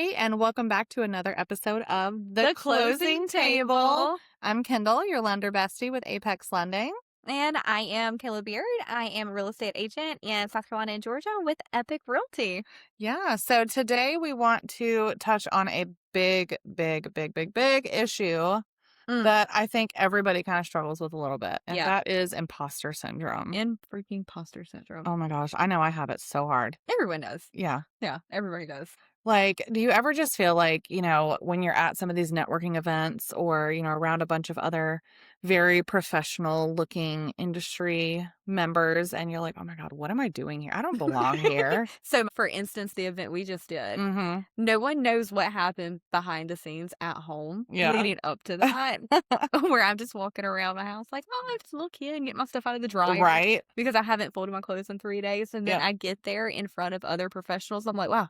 Hey, and welcome back to another episode of The Closing Table. I'm Kyndal, your lender bestie with Apex Lending. And I am Kayla Beard. I am a real estate agent in South Carolina and Georgia with Epic Realty. Yeah, so today we want to touch on a big issue that I think everybody kind of struggles with a little bit, and that is imposter syndrome. Imposter syndrome. Oh my gosh, I know I have it so hard. Everyone does. Yeah. Yeah, everybody does. Like, do you ever just feel like, when you're at some of these networking events or, around a bunch of other very professional looking industry members and you're like, oh my God, what am I doing here? I don't belong here. So, for instance, the event we just did, no one knows what happened behind the scenes at home leading up to that, where I'm just walking around my house like, oh, I'm just a little kid and get my stuff out of the dryer. Right. Because I haven't folded my clothes in 3 days. And then I get there in front of other professionals. I'm like, wow.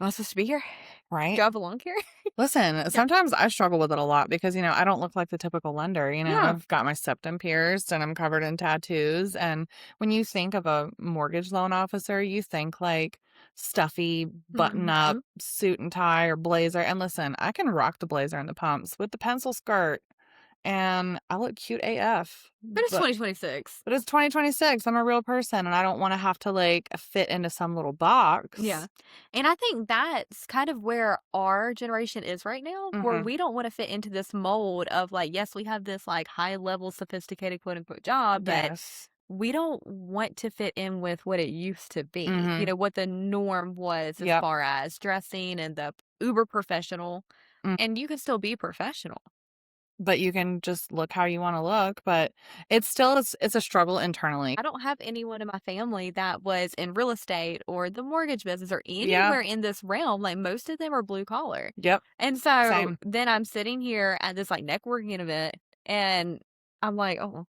Am I supposed to be here? Right. Do I belong here? Listen, sometimes I struggle with it a lot because, I don't look like the typical lender. I've got my septum pierced and I'm covered in tattoos. And when you think of a mortgage loan officer, you think like stuffy, button up, suit and tie or blazer. And listen, I can rock the blazer and the pumps with the pencil skirt. And I look cute AF. But it's 2026. But it's 2026. I'm a real person and I don't want to have to like fit into some little box. Yeah. And I think that's kind of where our generation is right now, where we don't want to fit into this mold of like, yes, we have this like high level, sophisticated quote unquote job, but we don't want to fit in with what it used to be, what the norm was as far as dressing and the uber professional. And you can still be professional. But you can just look how you want to look. But it's a struggle internally. I don't have anyone in my family that was in real estate or the mortgage business or anywhere in this realm. Like most of them are blue collar. Yep. And so then I'm sitting here at this like networking event and I'm like, oh,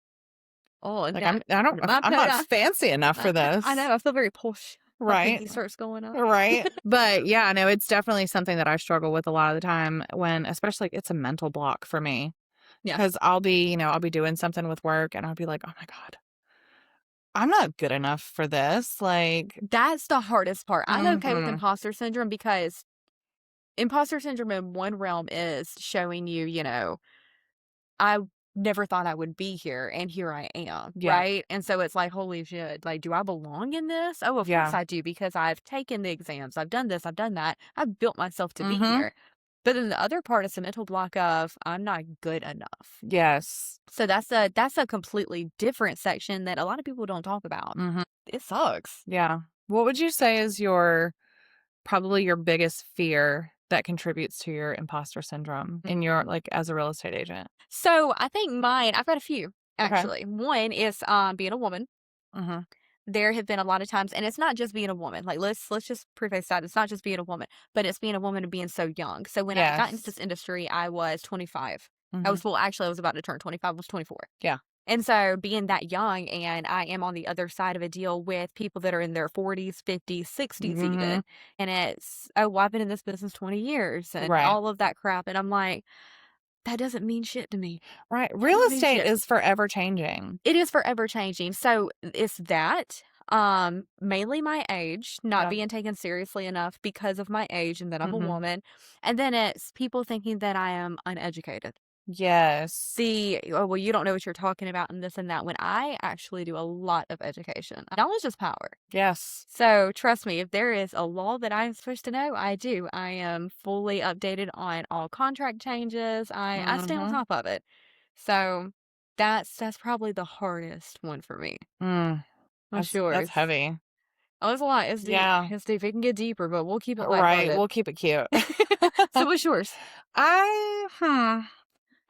like I'm not fancy enough for this. I know. I feel very posh. Right. He starts going up. Right. But yeah, no, it's definitely something that I struggle with a lot of the time when, especially it's a mental block for me. Yeah. Because I'll be doing something with work and I'll be like, oh my God, I'm not good enough for this. Like, that's the hardest part. I'm okay with imposter syndrome because imposter syndrome in one realm is showing you, I never thought I would be here and here I am. Right. And so it's like, holy shit, like, do I belong in this? Oh, of course I do, because I've taken the exams. I've done this. I've done that. I've built myself to be here. But then the other part is the mental block of I'm not good enough. Yes. So that's a completely different section that a lot of people don't talk about. It sucks. Yeah. What would you say is probably your biggest fear that contributes to your imposter syndrome in your, like, as a real estate agent? So I think I've got a few, actually. Okay. One is being a woman. There have been a lot of times, and it's not just being a woman. Like, let's just preface that. It's not just being a woman, but it's being a woman and being so young. So when I got into this industry, I was 25. I was about to turn 25. I was 24. Yeah. And so being that young, and I am on the other side of a deal with people that are in their 40s, 50s, 60s even. And it's, oh, well, I've been in this business 20 years and all of that crap. And I'm like, that doesn't mean shit to me. Right. Real estate is forever changing. It is forever changing. So it's that. Mainly my age, not being taken seriously enough because of my age and that I'm a woman. And then it's people thinking that I am uneducated. Yes. Well, you don't know what you're talking about and this and that, when I actually do a lot of education. Knowledge is power. Yes. So trust me, if there is a law that I'm supposed to know, I do. I am fully updated on all contract changes. I stay on top of it. So that's probably the hardest one for me. I'm sure. That's heavy. Oh, it's a lot. It's deep. Yeah. It's deep. It can get deeper, but we'll keep it right. We'll keep it cute. So what's yours?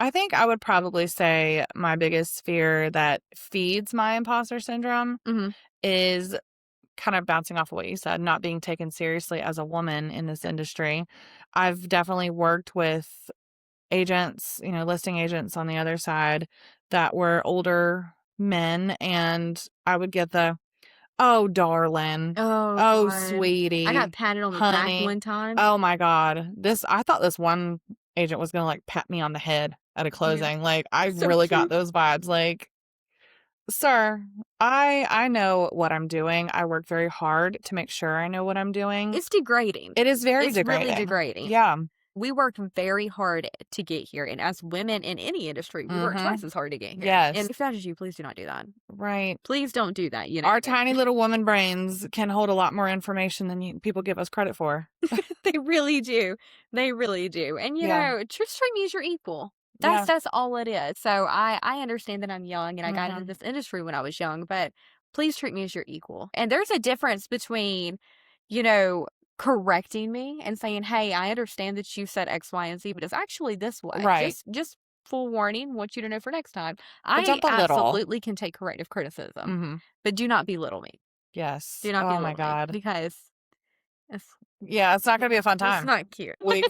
I think I would probably say my biggest fear that feeds my imposter syndrome is kind of bouncing off of what you said, not being taken seriously as a woman in this industry. I've definitely worked with agents, listing agents on the other side that were older men, and I would get the, oh, darling. Oh, sweetie. I got patted on the back one time. Oh, my God. I thought this one agent was going to, like, pat me on the head at a closing. Like, I really got those vibes. Like, Sir, I know what I'm doing. I work very hard to make sure I know what I'm doing. It's degrading. It is very It's really degrading. Yeah. We worked very hard to get here, and as women in any industry, we work twice as hard to get here. Yes. And if that is you, please do not do that. Right. Please don't do that, you know? Our tiny little woman brains can hold a lot more information than people give us credit for. They really do. They really do. And, you know, just treat me as your equal. That's all it is. So I understand that I'm young and I got into this industry when I was young, but please treat me as your equal. And there's a difference between, you know, correcting me and saying, hey, I understand that you said X, Y, and Z, but it's actually this way. Right. Just full warning, want you to know for next time. But I absolutely can take corrective criticism, but do not belittle me. Yes. Do not belittle my God. me because it's not going to be a fun time. It's not cute. we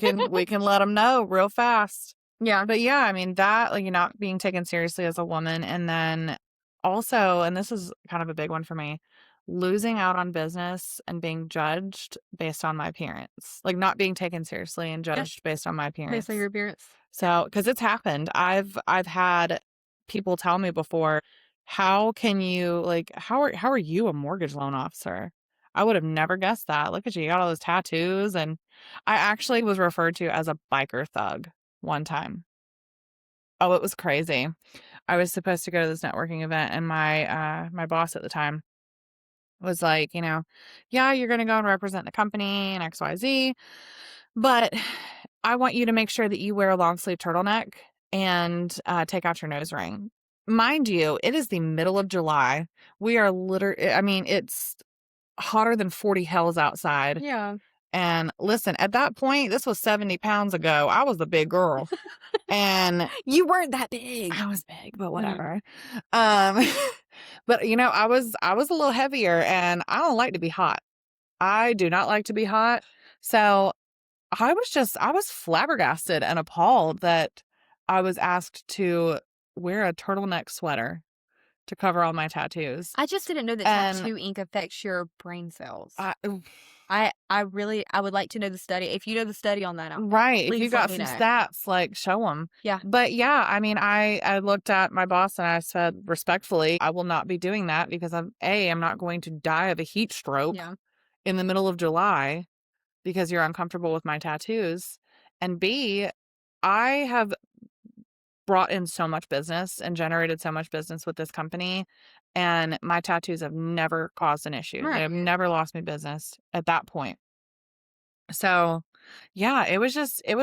can let them know real fast. Yeah. But yeah, I mean, that, like, not being taken seriously as a woman. And then also, and this is kind of a big one for me, losing out on business and being judged based on my appearance. Like, not being taken seriously and judged based on my appearance. Based on your appearance. So, because it's happened. I've had people tell me before, how can you, like, how are you a mortgage loan officer? I would have never guessed that. Look at you. You got all those tattoos. And I actually was referred to as a biker thug one time. Oh, it was crazy. I was supposed to go to this networking event, and my boss at the time was like, you know, yeah, you're going to go and represent the company and XYZ, but I want you to make sure that you wear a long sleeve turtleneck and take out your nose ring. Mind you, it is the middle of July. We are literally, I mean, it's hotter than 40 hells outside. Yeah. And listen, at that point, this was 70 pounds ago. I was a big girl. And you weren't that big. I was big, but whatever. But you know, I was a little heavier, and I don't like to be hot. I do not like to be hot. So I was flabbergasted and appalled that I was asked to wear a turtleneck sweater to cover all my tattoos. I just didn't know that tattoo ink affects your brain cells. I would like to know the study. If you know the study on that, right. If you got some stats, like, show them. Yeah. But yeah, I mean, I looked at my boss and I said respectfully, I will not be doing that because I'm not going to die of a heat stroke in the middle of July because you're uncomfortable with my tattoos. And B, I have brought in so much business and generated so much business with this company, and my tattoos have never caused an issue. Right. They have never lost me business at that point. So, yeah, it was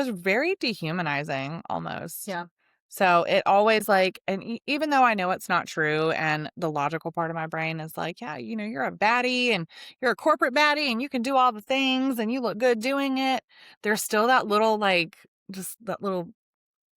very dehumanizing almost. Yeah. So it always, like, and even though I know it's not true, and the logical part of my brain is like, yeah, you know, you're a baddie and you're a corporate baddie and you can do all the things and you look good doing it. There's still that little, like, just that little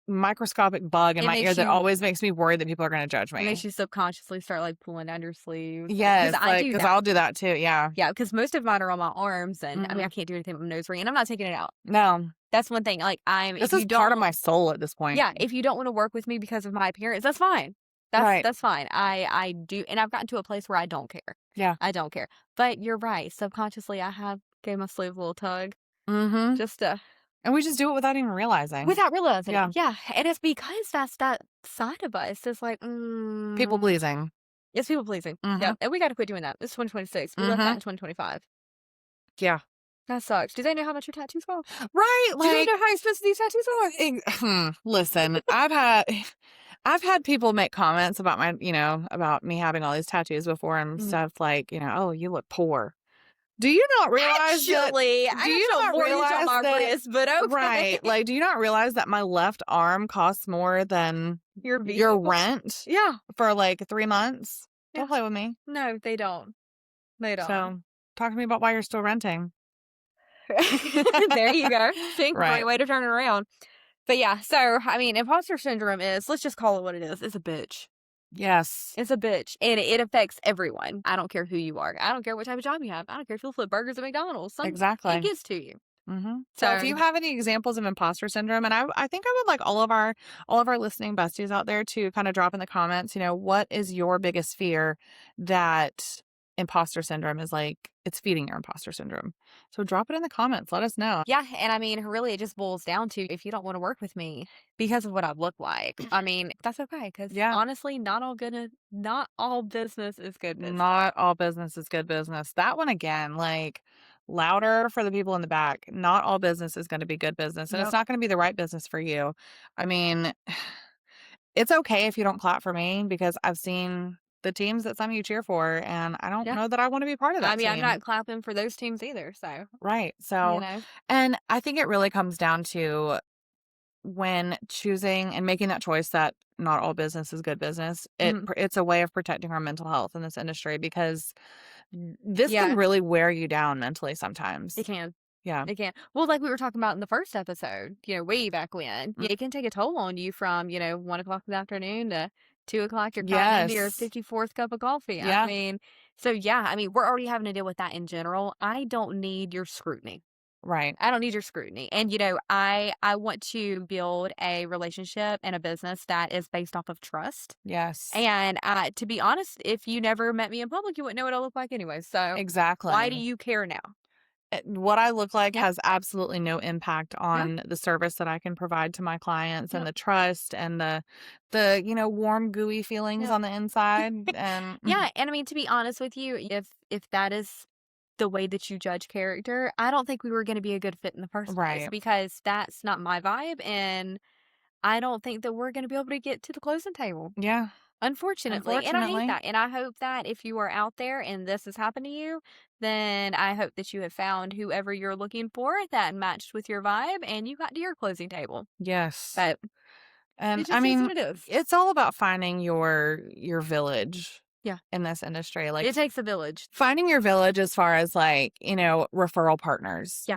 microscopic bug in my ear that always makes me worried that people are going to judge me. It makes you subconsciously start, like, pulling down your sleeves. Yes, because I'll do that too. Yeah. Yeah, because most of mine are on my arms, and I mean, I can't do anything with my nose ring, and I'm not taking it out. No. That's one thing. Like, this is part of my soul at this point. Yeah, if you don't want to work with me because of my appearance, that's fine. That's fine. I do, and I've gotten to a place where I don't care. Yeah. I don't care. But you're right. Subconsciously, I have gave my sleeve a little tug. Just to... And we just do it without even realizing. Without realizing. Yeah. And it's because that's that side of us. It's like, people pleasing. It's people pleasing. Yeah. And we got to quit doing that. It's 2026. We left that in 2025. Yeah. That sucks. Do they know how much your tattoos cost? Right. Do they know how expensive these tattoos are? Listen, I've had people make comments about about me having all these tattoos before and stuff like, oh, you look poor. Do you not realize that? Do you not realize that? Wrist, but okay. Right. Like, do you not realize that my left arm costs more than your rent? Yeah. For like 3 months? Yeah. Don't play with me. No, they don't. They don't. So, talk to me about why you're still renting. There you go. Think right. Great way to turn it around. But yeah, so, I mean, imposter syndrome is, let's just call it what it is. It's a bitch. Yes. It's a bitch. And it affects everyone. I don't care who you are. I don't care what type of job you have. I don't care if you flip burgers at McDonald's. Exactly. It gets to you. So if you have any examples of imposter syndrome, and I think I would like all of our listening besties out there to kind of drop in the comments, what is your biggest fear that imposter syndrome is like, it's feeding your imposter syndrome. So drop it in the comments. Let us know. Yeah, and I mean, really, it just boils down to if you don't wanna work with me because of what I look like, I mean, that's okay because Yeah. honestly, not all business is good business. Not all business is good business. That one again, like, louder for the people in the back. Not all business is gonna be good business, and it's Nope. not gonna be the right business for you. I mean, it's okay if you don't clap for me because I've seen the teams that some of you cheer for, and I don't Yeah. know that I wanna be part of I that mean, I'm not team. clapping for those teams either, so, Right, you so know? and I think it really comes down to when choosing and making that choice that not all business is good business, Mhm. it's a way of protecting our mental health in this industry because this can Yeah, really wear you down mentally it sometimes. can. Yeah. It can. Well, like we were talking about in the first episode, way back when, Mm. it can take a toll on you from, 1 o'clock in the afternoon to 2 o'clock. You're cutting into your Yes. 54th cup of coffee. I Yeah. mean, so yeah, I mean, we're already having to deal with that in general. I don't need your scrutiny. Right. I don't need your scrutiny. And I want to build a relationship and a business that is based off of trust. Yes. And to be honest, if you never met me in public, you wouldn't know what I look like anyway. So why do Exactly. you care now? What I look like Yeah. has absolutely no impact Yeah. on the service that I can provide to my clients and Yep. the trust and the warm, gooey feelings Yep. on the inside. And Yeah, and I mean, to be honest with you, if that is the way that you judge character, I don't think we were gonna be a good fit in the first place right. because that's not my vibe, and I don't think that we're gonna be able to get to the closing table, Yeah. unfortunately, and I hate Unfortunately. that, and I hope that if you are out there and this has happened to you, then I hope that you have found whoever you're looking for that matched with your vibe and you got to your closing table. Yes. But And it I just is mean, what it is. it's all about finding your village Yeah. in this industry. Like It takes a village. finding your village as far as like, referral partners. Yeah.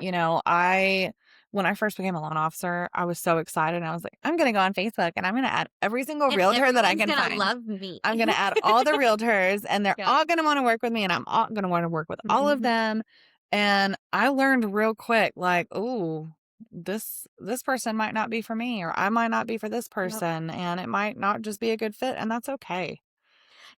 When I first became a loan officer, I was so excited. And I was like, I'm going to go on Facebook and I'm going to add every single And realtor that I everyone's can gonna find. love me. I'm going to add all the realtors and they're Yeah. all going to want to work with me and I'm all going to want to work with all of Mhm. them. And I learned real quick, like, oh, this person might not be for me, or I might not be for this Yep. person, and it might not just be a good fit, and that's okay.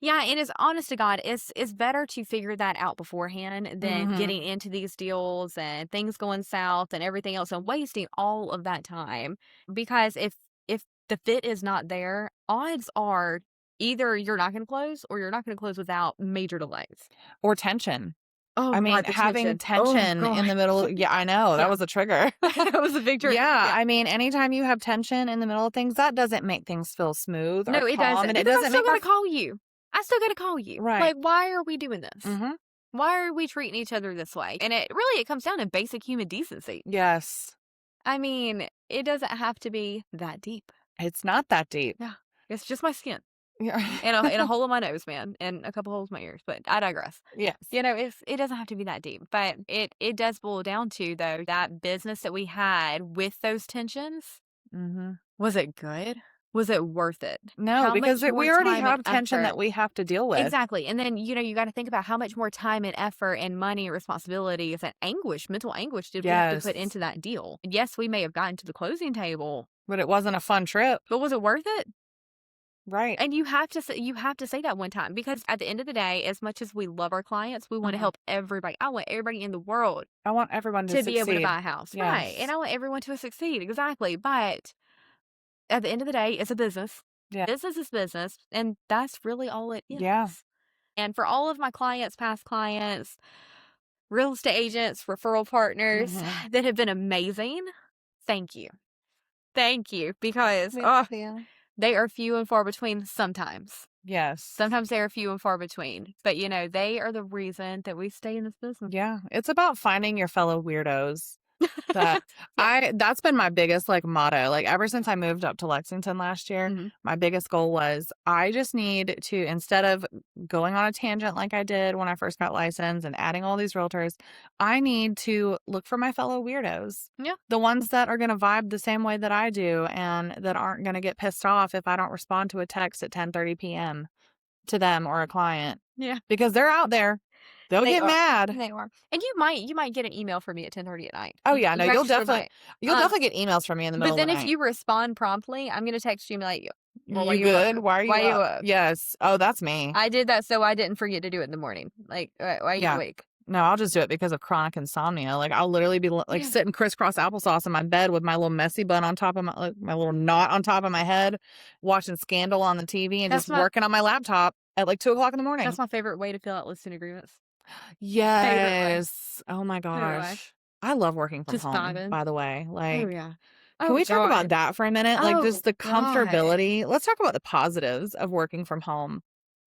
Yeah, and it's honest to God, it's better to figure that out beforehand than Mhm. getting into these deals and things going south and everything else and wasting all of that time. Because if the fit is not there, odds are either you're not gonna close or you're not gonna close without major delays. Or tension. Oh I mean, God, the having tension. Oh tension in God. the middle. Yeah, I know, that Yeah. was a trigger. That was a big trigger. Yeah, Yeah. I mean, anytime you have tension in the middle of things, that doesn't make things feel smooth or No, it calm, doesn't. and it Because I doesn't still make our gotta call you. I still gotta call you. right. Like, why are we doing this? Mhm. Why are we treating each other this way? And it comes down to basic human decency. Yes. I mean, it doesn't have to be that deep. It's not that deep. Yeah. It's just my skin Yeah. and a hole in my nose, man, and a couple holes in my ears, but I digress. Yes. It doesn't have to be that deep, but it does boil down to though that business that we had with those tensions, Mhm. was it good? Was it worth it? No, How because much more we already time and have tension effort? that we have to deal with. Exactly, and then, you gotta think about how much more time and effort and money and responsibilities and anguish, mental anguish did we have to put Yes. into that deal. Yes, we may have gotten to the closing table, But it wasn't a fun trip. but was it worth it? Right. And you have to say that one time because at the end of the day, as much as we love our clients, we wanna Mhm. help everybody. I want everybody in the world I want everyone to to be able to succeed. buy a house, right, and Yes. I want everyone to succeed, exactly, but at the end of the day, it's a business. Yeah. Business is business, and that's really all it Yeah. is. And for all of my clients, past clients, real estate agents, referral partners Mhm. that have been amazing, thank you. Thank you because, Thank you. they are few and far between sometimes. Yes. Sometimes they are few and far between, but, they are the reason that we stay in this business. Yeah. It's about finding your fellow weirdos. That Yeah. that's been my biggest, like, motto, like, ever since I moved up to Lexington last year, Mhm. my biggest goal was I just need to instead of going on a tangent like I did when I first got licensed and adding all these realtors, I need to look for my fellow weirdos. Yeah. The ones that are gonna vibe the same way that I do and that aren't gonna get pissed off if I don't respond to a text at 10:30 PM to them or a client. Yeah. Because they're out there. They'll They get are. mad. They are. And you might get an email from me at 10:30 at night. Oh, yeah, no, You you'll rest your definitely night. you'll definitely get emails from me in the But middle of then the if night. you respond promptly, I'm gonna text you and be like, Or You good? Why are you Why you up? up? Yes. Oh, that's me. I did that so I didn't forget to do it in the morning. Like, why are you Yeah. awake? No, I'll just do it because of chronic insomnia. Like, I'll literally be like sitting crisscross applesauce in my bed with my little messy bun on top of my little knot on top of my head, watching Scandal on the TV and just working on my laptop at like 2:00 in the morning. That's my favorite way to fill out listing agreements. Yes. Oh my gosh. I love working from Just home, vibing. by the way. Like, Oh, yeah. can we talk about that for a minute? Like, Oh, just the God. comfortability. Let's talk about the positives of working from home.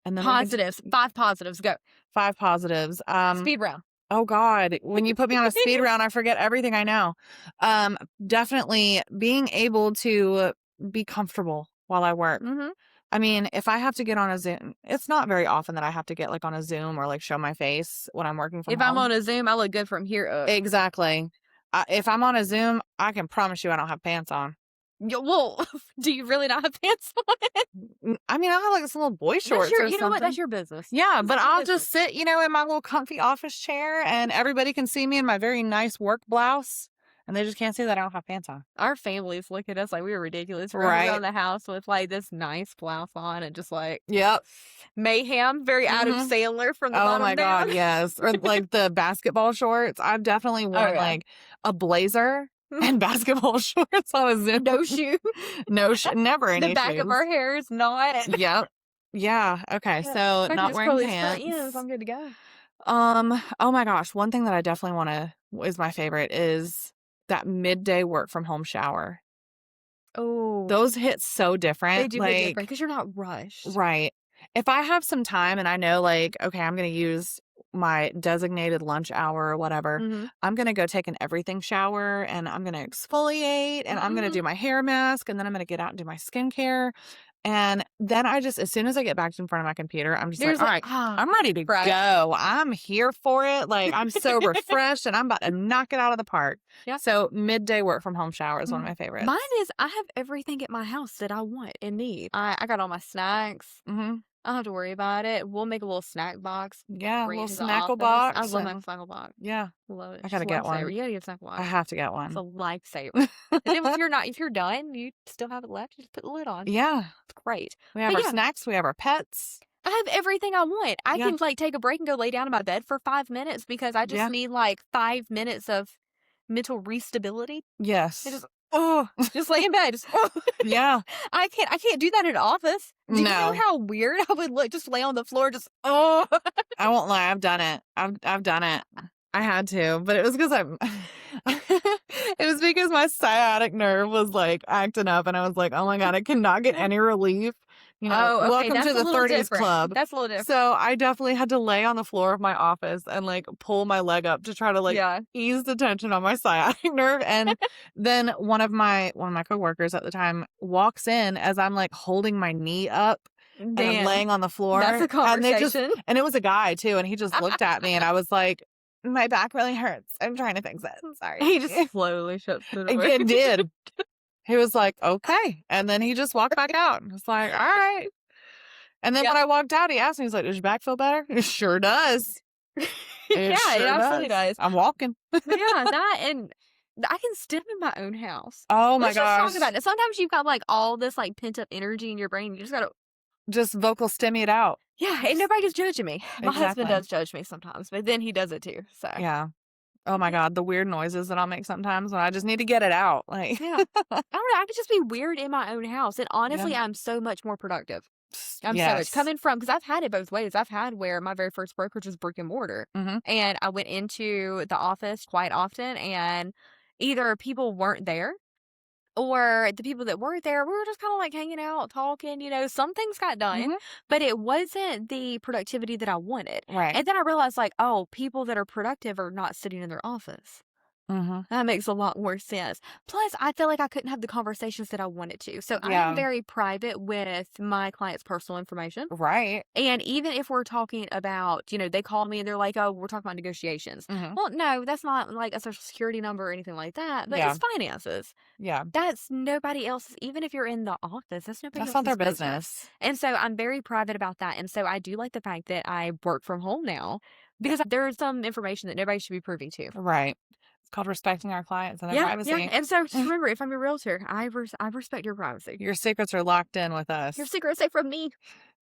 And then Positives. 5 positives. Go. 5 positives. Speed round. Oh God, when you put me on a speed round, I forget everything I know. Definitely being able to be comfortable while I work. Mm-hmm. I mean, if I have to get on a Zoom, it's not very often that I have to get like on a Zoom or like show my face when I'm working from home. If I'm on a Zoom, I look good from here up. Exactly. If I'm on a Zoom, I can promise you I don't have pants on. Well, do you really not have pants on? I mean, I have like some little boy shorts or you know something. what? That's your business. Yeah, but I'll just sit, in my little comfy office chair and everybody can see me in my very nice work blouse and they just can't see that I don't have pants on. Our families look at us like we were ridiculous. We're around the house with like this nice blouse on and just like mayhem, very Adam Sandler from the bottom down. Oh my God, yes. Or like the basketball shorts. I've definitely worn like a blazer and basketball shorts on a Zoom. No shoe. Never any The back shoes. of our hair is not. Yep. Yeah. Okay. So not wearing pants. Yes, I'm good to go. Oh my gosh. One thing that I definitely is my favorite is that midday work from home shower. Oh. Those hit so different. They do hit different because you're not rushed. Right. If I have some time and I know like, okay, I'm going to use my designated lunch hour or whatever, I'm going to go take an everything shower and I'm going to exfoliate and I'm going to do my hair mask and then I'm going to get out and do my skincare. And then as soon as I get back in front of my computer, I'm just all right, I'm ready to go. I'm here for it. Like, I'm so refreshed and I'm about to knock it out of the park. Yeah. So midday work from home shower is one of my favorites. Mine is, I have everything at my house that I want and need. I got all my snacks. I don't have to worry about it. We'll make a little snack box. Yeah, a little snackle box. I love my snackle box. Yeah. Love it. I gotta get one. You gotta get a snack box. I have to get one. It's a lifesaver. And then if you're done, you still have it left, you just put the lid on. Yeah. It's great. We have our snacks, we have our pets. I have everything I want. I can like take a break and go lay down in my bed for 5 minutes because I just need like 5 minutes of mental restability. Yes. Just lay in bed. Just, yeah. I can't do that in an office. Do you know how weird I would look? Just lay on the floor, just I won't lie, I've done it. I've done it. I had to, but it was because it was because my sciatic nerve was like acting up and I was like, oh my God, I cannot get any relief. Welcome to the 30s club. That's a little different. So I definitely had to lay on the floor of my office and like pull my leg up to try to like ease the tension on my sciatic nerve. And then one of my coworkers at the time walks in as I'm like holding my knee up. And I'm laying on the floor. That's a conversation. And it was a guy too. And he just looked at me and I was like, my back really hurts. I'm trying to fix it. I'm sorry. He just slowly shuts the door. It did. He was like, okay. And then he just walked back out. And it's like, all right. And then when I walked out, he asked me, he's like, does your back feel better? It sure does. It absolutely does. I'm walking. That and I can stim in my own house. Oh my gosh. Let's just talk about it. Sometimes you've got like all this like pent up energy in your brain. You just gotta vocal stimmy it out. Yeah, and nobody's judging me. My husband does judge me sometimes, but then he does it too. So yeah. Oh my God, the weird noises that I'll make sometimes when I just need to get it out. Like I don't know, I could just be weird in my own house. And honestly, I'm so much more productive. I'm so much coming from, because I've had it both ways. I've had where my very first brokerage was brick and mortar. And I went into the office quite often and either people weren't there or the people that were there, we were just kind of like hanging out, talking, some things got done, but it wasn't the productivity that I wanted. Right. And then I realized like, oh, people that are productive are not sitting in their office. That makes a lot more sense. Plus, I feel like I couldn't have the conversations that I wanted to. So I'm very private with my clients' personal information. Right. And even if we're talking about, they call me and they're like, oh, we're talking about negotiations. Well, no, that's not like a social security number or anything like that. But it's finances. Yeah. That's nobody else's. Even if you're in the office, that's nobody else's. That's not their business. And so I'm very private about that. And so I do like the fact that I work from home now because there's some information that nobody should be privy to. Right. It's called respecting our clients and their Yeah, yeah, privacy. and so just remember, if I'm your realtor, I respect your privacy. Your secrets are locked in with Your us. secrets safe from me.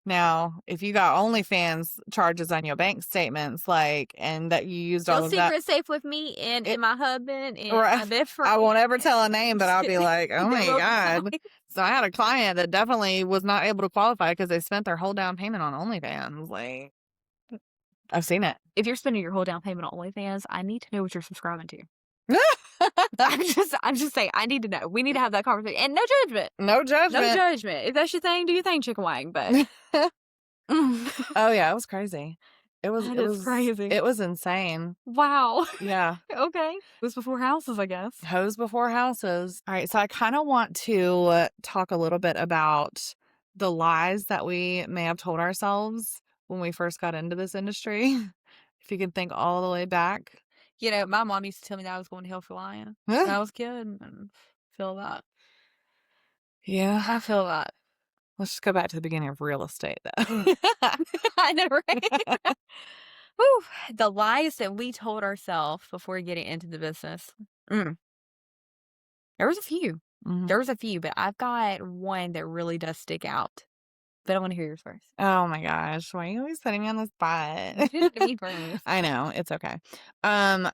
Now, if you got OnlyFans charges on your bank statements, like, and that you used all Your of that, secret's safe with me and my husband and right, my best friend. I won't ever tell a name, but I'll be like, oh That my will be God. fine. So I had a client that definitely was not able to qualify because they spent their whole down payment on OnlyFans. Like, I've seen it. If you're spending your whole down payment on OnlyFans, I need to know what you're subscribing to. I'm just saying, I need to know. We need to have that conversation. And no judgment. No judgment. No judgment. If that's your thing, do your thing, chicken wang. But oh yeah, it was crazy. It was crazy. It was insane. Wow. Yeah. Okay. It was before houses, I guess. Hoes before houses. All right, so I kind of want to talk a little bit about the lies that we may have told ourselves when we first got into this industry. If you can think all the way back. You know, my mom used to tell me that I was going to hell for lying when I was a kid, and feel that. Yeah. I feel that. Let's just go back to the beginning of real estate, though. I know, right? Whew, the lies that we told ourselves before getting into the business. There was a few. Mm-hmm. There was a few, but I've got one that really does stick out. But I want to hear yours first. Oh my gosh. Why are you always putting me on the spot? I know. It's okay. I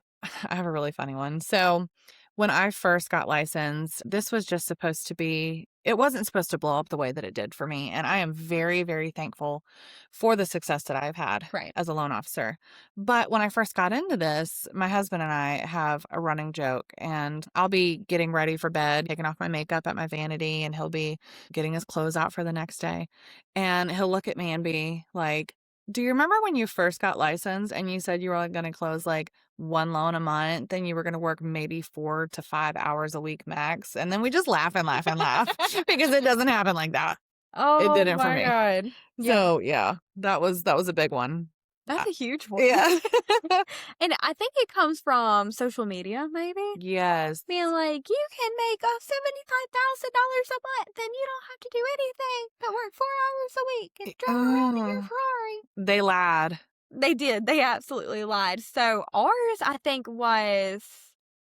have a really funny one. So when I first got licensed, this was just supposed to be, it wasn't supposed to blow up the way that it did for me. And I am very, very thankful for the success that I've had as a loan officer. But when I first got into this, my husband and I have a running joke, and I'll be getting ready for bed, taking off my makeup at my vanity, and he'll be getting his clothes out for the next day. And he'll look at me and be like, do you remember when you first got licensed and you said you were going to close like one loan a month, and you were going to work maybe 4 to 5 hours a week max? And then we just laugh and laugh and laugh because it doesn't happen like that. Oh, it didn't for me. God. So yeah, that was a big one. That's a huge one. Yeah. And I think it comes from social media, maybe. Yes. Being like, you can make $75,000 a month, and you don't have to do anything but work 4 hours a week and drive around in your Ferrari. They lied. They did. They absolutely lied. So ours, I think, was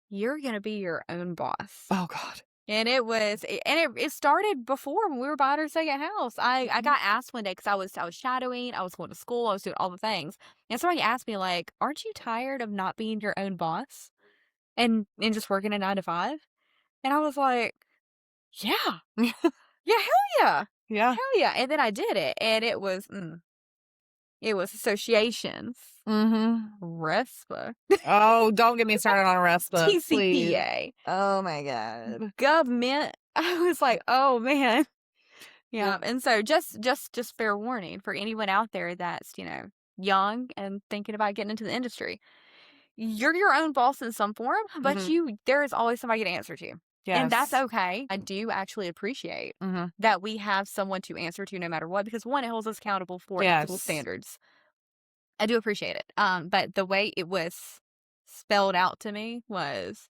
you're going to be your own boss. Oh, God. And it started before when we were buying our second house. I got asked one day because I was shadowing, I was going to school, I was doing all the things. And somebody asked me, like, aren't you tired of not being your own boss and just working a 9 to 5? And I was like, yeah. Yeah, hell yeah. Yeah. Hell yeah. And then I did it, and it was associations. RESPA. Oh, don't get me started on RESPA. TCPA. Please. Oh my God. Government. I was like, oh man. Yeah. And so just fair warning for anyone out there that's, young and thinking about getting into the industry. You're your own boss in some form, but there is always somebody to answer to. Yes. And that's okay. I do actually appreciate that we have someone to answer to no matter what, because one, it holds us accountable for ethical standards. I do appreciate it. But the way it was spelled out to me was,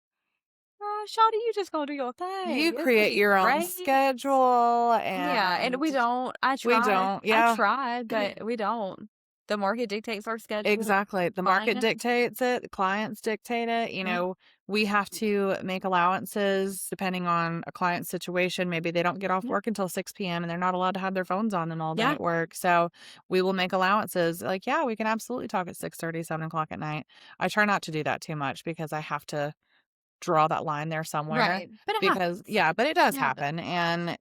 Shawty, you just gonna do your thing. You create your own schedule. And we don't. I try. We don't. Yeah. I try, but we don't. The market dictates our schedule. Exactly. The market dictates it. The clients dictate it. We have to make allowances depending on a client's situation. Maybe they don't get off work until 6 p.m. and they're not allowed to have their phones on them all day at work. So we will make allowances. Like, yeah, we can absolutely talk at 6:30, 7 o'clock at night. I try not to do that too much because I have to draw that line there somewhere. Right. But it does happen. And,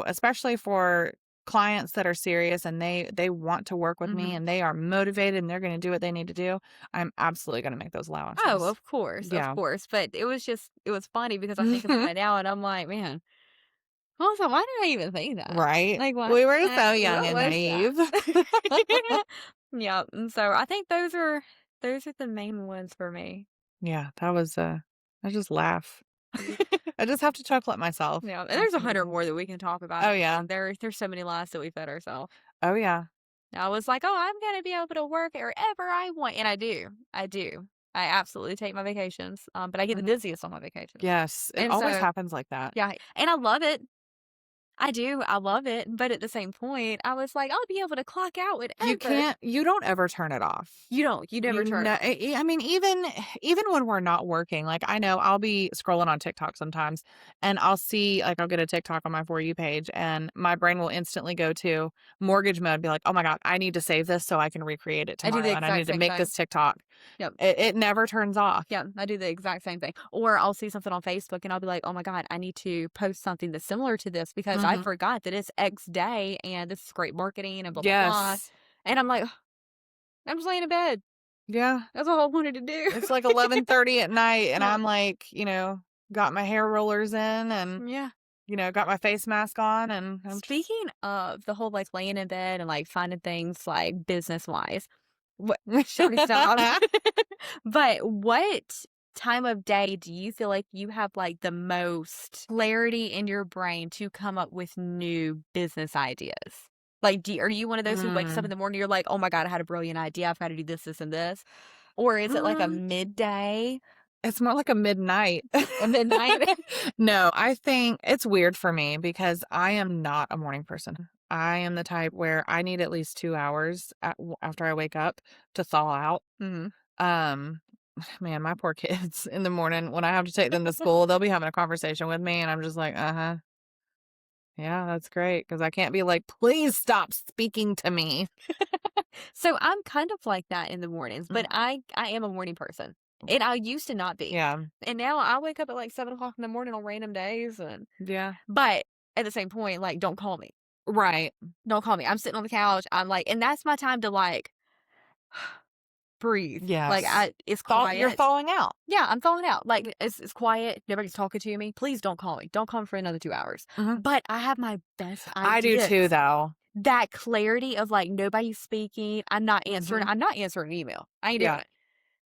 especially for clients that are serious and they want to work with me and they are motivated and they're going to do what they need to do, I'm absolutely going to make those allowances. Oh, of course. But it was funny because I'm thinking about it now, and I'm like, man, also, why did I even think that? Right. Like, we were so young and naive. Yeah. And so I think those are the main ones for me. Yeah, that was I just laugh. I just have to chuckle at myself. Yeah, and there's 100 more that we can talk about. Oh yeah, there's so many lies that we fed ourselves. Oh yeah. I was like, oh, I'm gonna be able to work wherever I want, and I do. I absolutely take my vacations, but I get the busiest on my vacations. Yes, it always happens like that. Yeah, and I love it. I do. I love it. But at the same point, I was like, I'll be able to clock out whenever. You don't ever turn it off. You don't. You never turn it off. I mean, even when we're not working, like I know I'll be scrolling on TikTok sometimes and I'll see, like I'll get a TikTok on my For You page and my brain will instantly go to mortgage mode, be like, oh my God, I need to save this so I can recreate it I do tomorrow the and I need exact to same make thing. this TikTok. Yep. It never turns off. Yeah, I do the exact same thing. Or I'll see something on Facebook and I'll be like, oh my God, I need to post something that's similar to this because I forgot that it's X day and this is great marketing and blah, blah, blah. Yes. And I'm like, I'm just laying in bed. Yeah. That's all I wanted to do. It's like 11:30 at night and Yeah. I'm like, got my hair rollers in and, Yeah. got my face mask on and Speaking of the whole like laying in bed and like finding things like business wise, what should we stop? But what time of day do you feel like you have like the most clarity in your brain to come up with new business ideas? Like, are you one of those who wakes up in the morning, you're like, oh my God, I had a brilliant idea. I've got to do this, this, and this. Or is it like a midday? It's more like a midnight. A midnight? No, I think it's weird for me because I am not a morning person. I am the type where I need at least 2 hours after I wake up to thaw out. Um, Man, my poor kids in the morning when I have to take them to school, they'll be having a conversation with me and I'm just like, uh-huh. Yeah, that's great because I can't be like, please stop speaking to me. So I'm kind of like that in the mornings, but I am a morning person. And I used to not be. Yeah. And now I wake up at like 7 o'clock in the morning on random days. Yeah. But at the same point, like, don't call me. Right. Don't call me. I'm sitting on the couch. I'm like, and that's my time to like breathe. Yes. Like it's quiet. You're thawing out. Yeah, I'm thawing out. Like it's quiet. Nobody's talking to me. Please don't call me. Don't call me for another 2 hours. But I have my best ideas. I do too, though. That clarity of like nobody's speaking. I'm not answering. I'm not answering an email. I ain't doing it.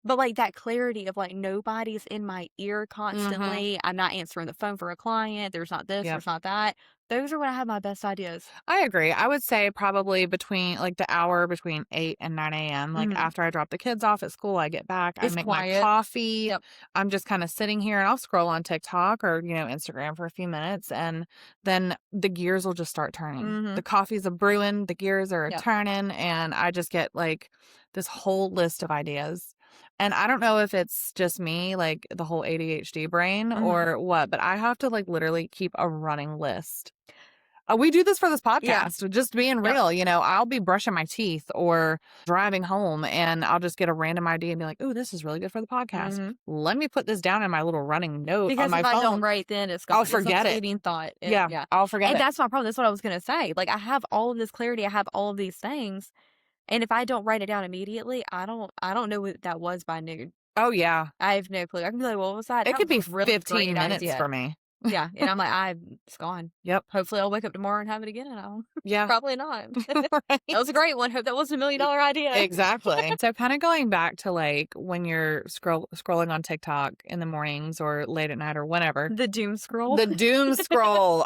But like that clarity of like nobody's in my ear constantly. I'm not answering the phone for a client. There's not this. There's not that. Those are when I have my best ideas. I agree. I would say probably between like the hour between 8 and 9 a.m. Like after I drop the kids off at school, I get back, I make my coffee. Yep. I'm just kind of sitting here and I'll scroll on TikTok or, Instagram for a few minutes and then the gears will just start turning. The coffee's a brewing, the gears are turning and I just get like this whole list of ideas. And I don't know if it's just me, like the whole ADHD brain or what, but I have to like literally keep a running list. We do this for this podcast, just being real. I'll be brushing my teeth or driving home and I'll just get a random idea and be like, oh, this is really good for the podcast. Let me put this down in my little running note because on my if phone. I don't write then it's gone. I'll forget it. Thought. Yeah, I'll forget it. And that's my problem. That's what I was going to say. Like I have all of this clarity. I have all of these things. And if I don't write it down immediately, I don't know what that was by noon. Oh, yeah. I have no clue. I can be like, what was that? It could be 15 minutes for me. Yeah. And I'm like, it's gone. Yep. Hopefully I'll wake up tomorrow and have it again. And I'll probably not. Right. That was a great one. Hope that wasn't $1 million idea. Exactly. So kind of going back to like when you're scrolling on TikTok in the mornings or late at night or whenever. The doom scroll. The doom scroll.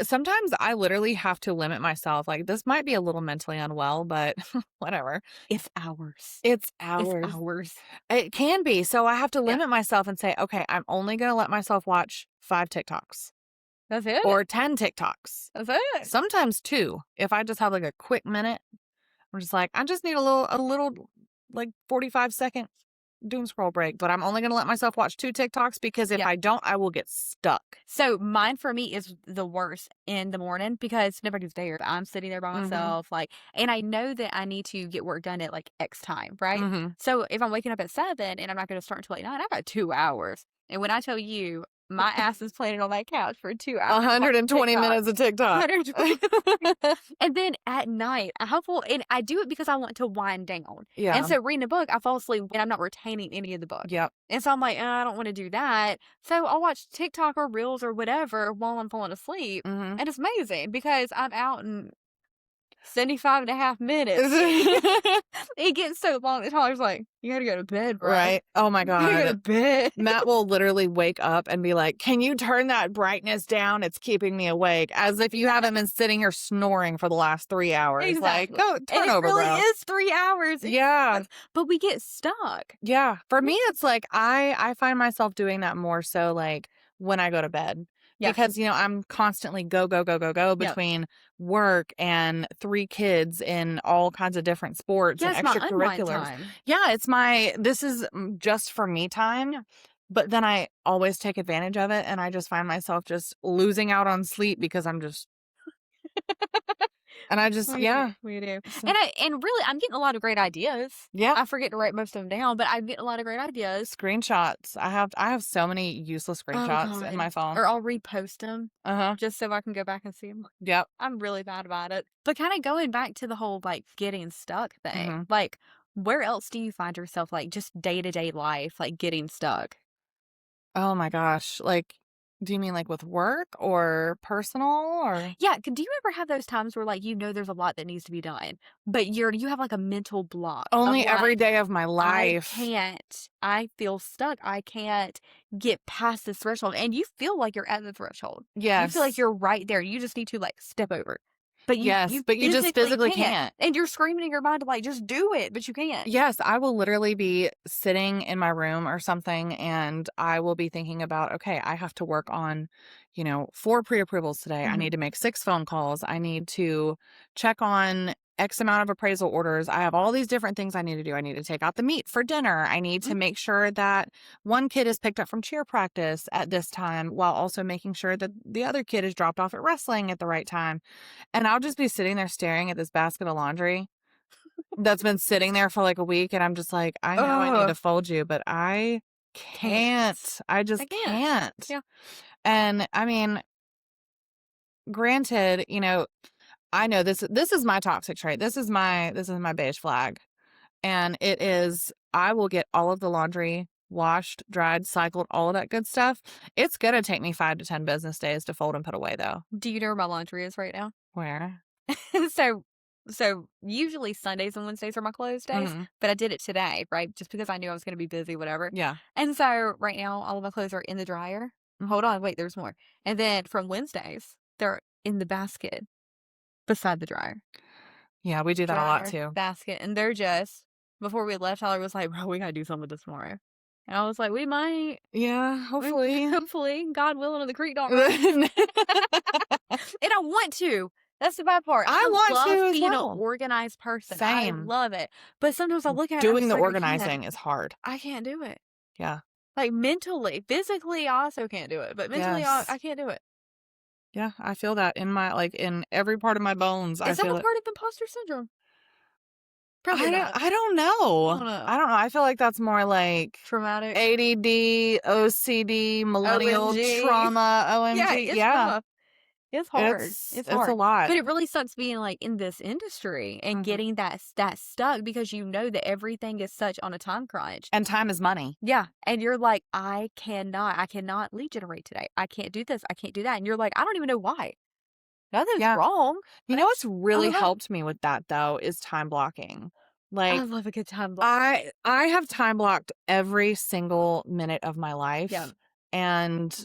Sometimes I literally have to limit myself. Like this might be a little mentally unwell, but whatever. It's hours. It's hours. It can be. So I have to limit myself and say, okay, I'm only going to let myself watch 5 TikToks. That's it. Or 10 TikToks. That's it. Sometimes 2. If I just have like a quick minute, I'm just like, I just need a little like 45-second doom scroll break, but I'm only going to let myself watch 2 TikToks because if I don't, I will get stuck. So mine for me is the worst in the morning because nobody's there. I'm sitting there by myself, like, and I know that I need to get work done at like X time, right? So if I'm waking up at 7 and I'm not going to start until 8, 9, I've got 2 hours. And when I tell you, my ass is planted on that couch for 2 hours. 120 minutes of TikTok. 120. And then at night, and I do it because I want to wind down. Yeah. And so reading a book, I fall asleep and I'm not retaining any of the book. Yep. And so I'm like, I don't want to do that. So I'll watch TikTok or Reels or whatever while I'm falling asleep. And it's amazing because I'm out in 75.5 minutes. It gets so long that Tyler's like, you gotta go to bed, bro. Right. Oh my God. You gotta go to bed. Matt will literally wake up and be like, can you turn that brightness down? It's keeping me awake. As if you haven't been sitting here snoring for the last 3 hours. Exactly. Like, go turn over, really bro. is 3 hours. Yeah. But we get stuck. Yeah. For me, it's like I find myself doing that more so like when I go to bed. because, I'm constantly go, go, go, go, go between work and 3 kids in all kinds of different sports and it's my unwind extracurriculars. time. Yeah, this is just for me time. Yeah. But then I always take advantage of it, and I just find myself just losing out on sleep because I'm just and I just We do. So, And really, I'm getting a lot of great ideas. yeah. I forget to write most of them down, but I'm getting a lot of great ideas. Screenshots. I have so many useless screenshots in my phone. Or I'll repost them just so I can go back and see them. Yep. I'm really bad about it. But kind of going back to the whole like getting stuck thing, Mm-hmm. like where else do you find yourself like just day-to-day life, like getting stuck? Oh my gosh. Like, do you mean like with work or personal or? Yeah, do you ever have those times where like there's a lot that needs to be done, but you have like a mental block of, Only every like, day of my life. I feel stuck. I can't get past this threshold. And you feel like you're at the threshold. You feel like Yes. you're right there. You just need to like step over. But you just physically can't. And you're screaming in your mind to like just do it, but you can't. Yes, I will literally be sitting in my room or something, and I will be thinking about, okay, I have to work on, 4 pre-approvals today. I need to make 6 phone calls. I need to check on X amount of appraisal orders. I have all these different things I need to do. I need to take out the meat for dinner. I need to make sure that one kid is picked up from cheer practice at this time, while also making sure that the other kid is dropped off at wrestling at the right time. And I'll just be sitting there staring at this basket of laundry that's been sitting there for like a week, and I'm just like, I know I need to fold you, but I can't. I just can't. Yeah. And I mean, granted, I know this is my toxic trait. This is my beige flag. And it is, I will get all of the laundry washed, dried, cycled, all of that good stuff. It's going to take me 5 to 10 business days to fold and put away though. Do you know where my laundry is right now? Where? So usually Sundays and Wednesdays are my close days, but I did it today, right? Just because I knew I was going to be busy, whatever. Yeah. And so right now, all of my clothes are in the dryer. Hold on, wait, there's more. And then from Wednesdays, they're in the basket beside the dryer. Yeah, we do that a lot too. Basket. And they're just, before we left, Tyler was like, bro, we got to do something with this tomorrow. And I was like, we might. Yeah, hopefully. Hopefully, God willing, and the creek don't run. And I want to. That's the bad part. I want to as being well. An organized person. Same. I love it. But sometimes I look at doing the like, organizing is hard. I can't do it. Yeah. Like mentally, physically, I also can't do it. But mentally, I can't do it. Yeah, I feel that in my in every part of my bones. Is that a part of imposter syndrome? Probably not. I don't know. I don't know. I feel like that's more like traumatic, ADD, OCD, millennial trauma, OMG. Yeah, rough. It's hard. It's hard. It's a lot. But it really sucks being like in this industry and getting that stuck because you know that everything is such on a time crunch. And time is money. Yeah. And you're like, I cannot lead generate today. I can't do this. I can't do that. And you're like, I don't even know why. Nothing's wrong. You know what's really helped me with that though is time blocking. Like, I love a good time block. I have time blocked every single minute of my life. Yeah. And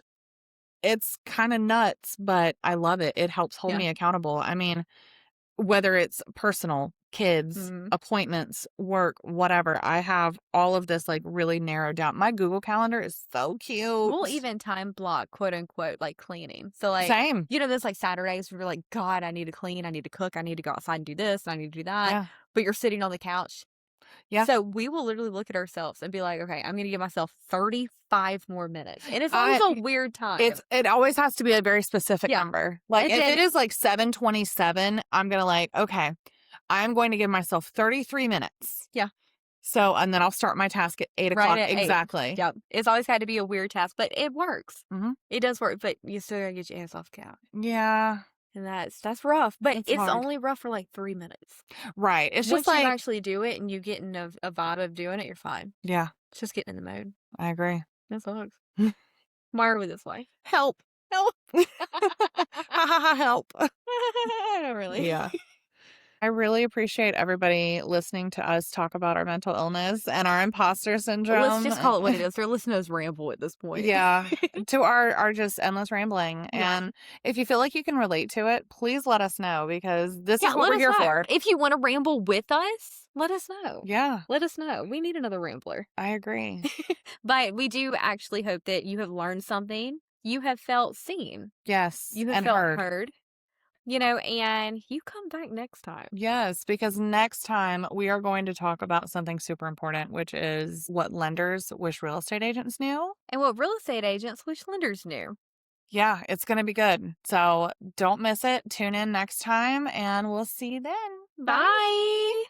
it's kind of nuts, but I love it. It helps hold me accountable. I mean, whether it's personal, kids, appointments, work, whatever, I have all of this like really narrowed down. My Google Calendar is so cute. We'll even time block, quote unquote, like cleaning. So like, same. Those like Saturdays where you're like, God, I need to clean, I need to cook, I need to go outside and do this, I need to do that. Yeah. But you're sitting on the couch. Yeah. So we will literally look at ourselves and be like, okay, I'm going to give myself 35 more minutes. And it's always a weird time. It always has to be a very specific number. Like if it is like 7:27, I'm going to like, okay, I'm going to give myself 33 minutes. Yeah. So, and then I'll start my task at 8 o'clock. At exactly. 8. Yep. It's always had to be a weird task, but it works. Mm-hmm. It does work, but you still got to get your ass off the couch. Yeah. And that's rough, but it's hard. only rough for like 3 minutes. Right. It's Once just like you actually do it and you get in a vibe of doing it, you're fine. Yeah. It's just getting in the mode. I agree. That sucks. Why are we this way? Help. Help. Help. Not really. Yeah. I really appreciate everybody listening to us talk about our mental illness and our imposter syndrome. Let's just call it what it is. They're listening to us ramble at this point. Yeah. To our just endless rambling. Yeah. And if you feel like you can relate to it, please let us know because this is what we're here for. If you want to ramble with us, let us know. Yeah. Let us know. We need another rambler. I agree. But we do actually hope that you have learned something you have felt seen. Yes, You have and felt heard. heard, you know, and you come back next time. Yes, because next time we are going to talk about something super important, which is what lenders wish real estate agents knew. And what real estate agents wish lenders knew. Yeah, it's going to be good. So don't miss it. Tune in next time and we'll see you then. Bye. Bye.